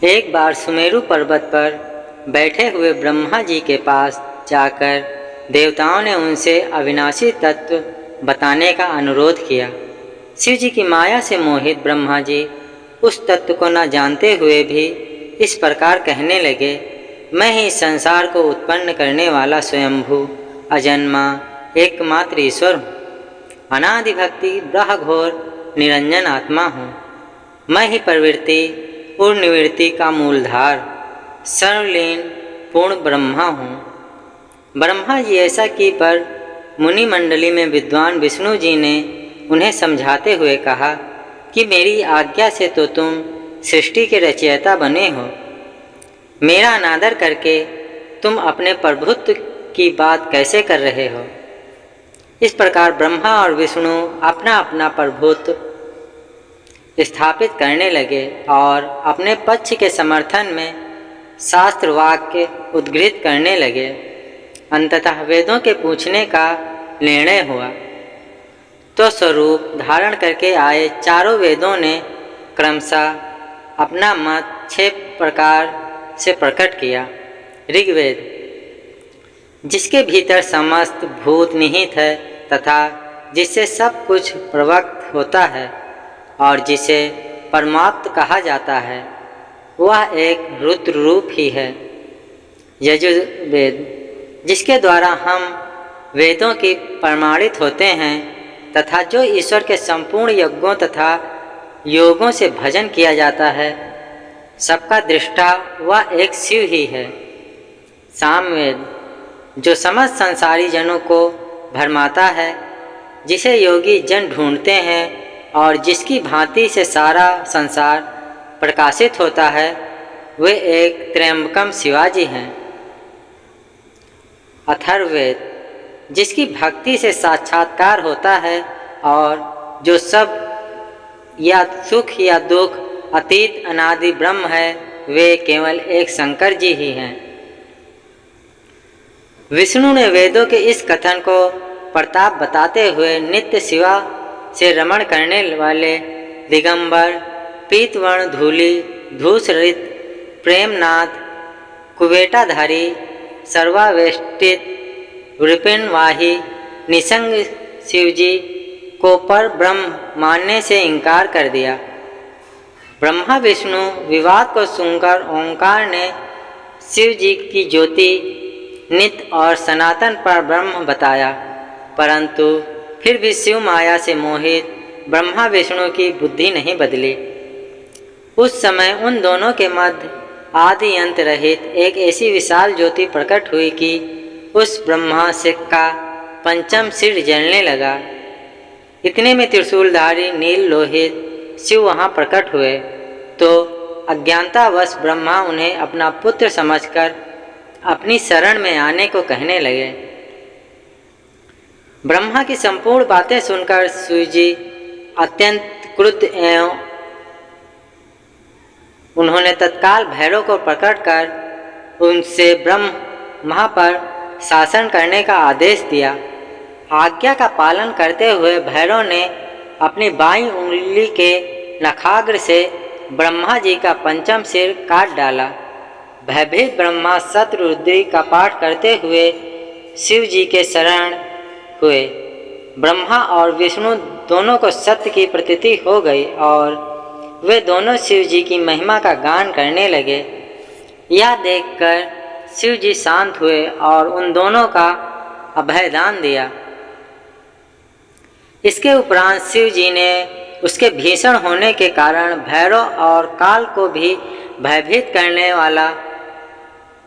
एक बार सुमेरु पर्वत पर बैठे हुए ब्रह्मा जी के पास जाकर देवताओं ने उनसे अविनाशी तत्व बताने का अनुरोध किया। शिव जी की माया से मोहित ब्रह्मा जी उस तत्व को न जानते हुए भी इस प्रकार कहने लगे, मैं ही संसार को उत्पन्न करने वाला स्वयंभू अजन्मा एकमात्र ईश्वर हूँ। अनादि भक्ति ब्रह्म घोर निरंजन आत्मा हूँ। मैं ही प्रवृत्ति पूर्ण निवृत्ति का मूलधार सर्वलीन पूर्ण ब्रह्मा हूँ। ब्रह्मा जी ऐसा की पर मुनि मंडली में विद्वान विष्णु जी ने उन्हें समझाते हुए कहा कि मेरी आज्ञा से तो तुम सृष्टि के रचयिता बने हो, मेरा अनादर करके तुम अपने प्रभुत्व की बात कैसे कर रहे हो। इस प्रकार ब्रह्मा और विष्णु अपना अपना प्रभुत्व स्थापित करने लगे और अपने पक्ष के समर्थन में शास्त्र वाक्य उद्धृत करने लगे। अंततः वेदों के पूछने का निर्णय हुआ तो स्वरूप धारण करके आए चारों वेदों ने क्रमशः अपना मत 6 प्रकार से प्रकट किया। ऋग्वेद, जिसके भीतर समस्त भूत निहित है तथा जिससे सब कुछ प्रवक्त होता है और जिसे परमात्म कहा जाता है, वह एक रुद्र रूप ही है। यजुर्वेद, जिसके द्वारा हम वेदों की प्रमाणित होते हैं तथा जो ईश्वर के संपूर्ण यज्ञों तथा योगों से भजन किया जाता है, सबका दृष्टा वह एक शिव ही है। सामवेद, जो समस्त संसारी जनों को भरमाता है, जिसे योगी जन ढूंढते हैं और जिसकी भांति से सारा संसार प्रकाशित होता है, वे एक त्र्यंबकम शिवाजी हैं। अथर्ववेद, जिसकी भक्ति से साक्षात्कार होता है और जो सब या सुख या दुख अतीत अनादि ब्रह्म है, वे केवल एक शंकर जी ही हैं। विष्णु ने वेदों के इस कथन को प्रताप बताते हुए नित्य शिवा से रमण करने वाले दिगंबर पीतवर्ण धूली धूसरित प्रेमनाथ कुबेटाधारी सर्वावेष्टित विपिनवाही निसंग शिवजी को पर ब्रह्म मानने से इनकार कर दिया। ब्रह्मा विष्णु विवाद को सुनकर ओंकार ने शिव जी की ज्योति नित्य और सनातन पर ब्रह्म बताया, परंतु फिर भी शिव माया से मोहित ब्रह्मा विष्णु की बुद्धि नहीं बदली। उस समय उन दोनों के मध्य आदि अंत रहित एक ऐसी विशाल ज्योति प्रकट हुई कि उस ब्रह्मा से का पंचम सिर जलने लगा। इतने में त्रिशूलधारी नील लोहित शिव वहाँ प्रकट हुए तो अज्ञानतावश ब्रह्मा उन्हें अपना पुत्र समझकर अपनी शरण में आने को कहने लगे। ब्रह्मा की संपूर्ण बातें सुनकर शिव जी अत्यंत क्रुद्ध एवं उन्होंने तत्काल भैरव को प्रकट कर उनसे ब्रह्मा पर शासन करने का आदेश दिया। आज्ञा का पालन करते हुए भैरव ने अपनी बाईं उंगली के नखाग्र से ब्रह्मा जी का पंचम सिर काट डाला। भयभीत ब्रह्मा शतरुद्री का पाठ करते हुए शिव जी के शरण हुए। ब्रह्मा और विष्णु दोनों को सत्य की प्रतीति हो गई और वे दोनों शिव जी की महिमा का गान करने लगे। यह देखकर शिव जी शांत हुए और उन दोनों का अभयदान दिया। इसके उपरांत शिव जी ने उसके भीषण होने के कारण भैरव और काल को भी भयभीत करने वाला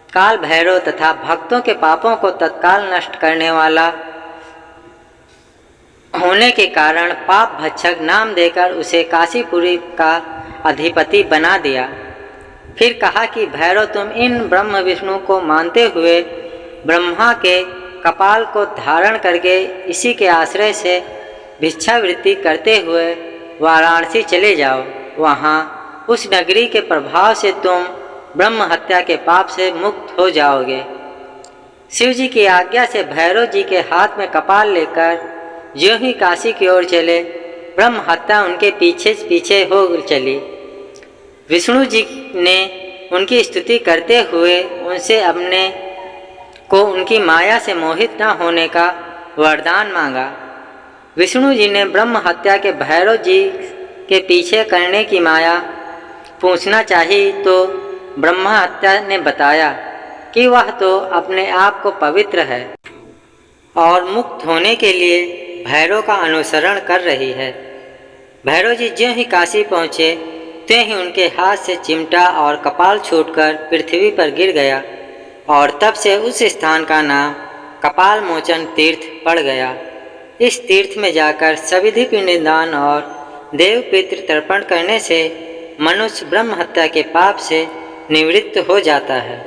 काल भैरव तथा भक्तों के पापों को तत्काल नष्ट करने वाला होने के कारण पाप भक्षक नाम देकर उसे काशीपुरी का अधिपति बना दिया। फिर कहा कि भैरव, तुम इन ब्रह्म विष्णु को मानते हुए ब्रह्मा के कपाल को धारण करके इसी के आश्रय से भिक्षावृत्ति करते हुए वाराणसी चले जाओ। वहाँ उस नगरी के प्रभाव से तुम ब्रह्म हत्या के पाप से मुक्त हो जाओगे। शिव जी की आज्ञा से भैरव जी के हाथ में कपाल लेकर ज्यों ही काशी की ओर चले, ब्रह्म हत्या उनके पीछे पीछे हो चली। विष्णु जी ने उनकी स्तुति करते हुए उनसे अपने को उनकी माया से मोहित न होने का वरदान मांगा। विष्णु जी ने ब्रह्म हत्या के भैरव जी के पीछे करने की माया पूछना चाहिए तो ब्रह्मा हत्या ने बताया कि वह तो अपने आप को पवित्र है और मुक्त होने के लिए भैरव का अनुसरण कर रही है। भैरव जी ज्यों ही काशी पहुँचे त्यों ही उनके हाथ से चिमटा और कपाल छूटकर पृथ्वी पर गिर गया और तब से उस स्थान का नाम कपाल मोचन तीर्थ पड़ गया। इस तीर्थ में जाकर सविधि पिंडदान और देव पितृ तर्पण करने से मनुष्य ब्रह्म हत्या के पाप से निवृत्त हो जाता है।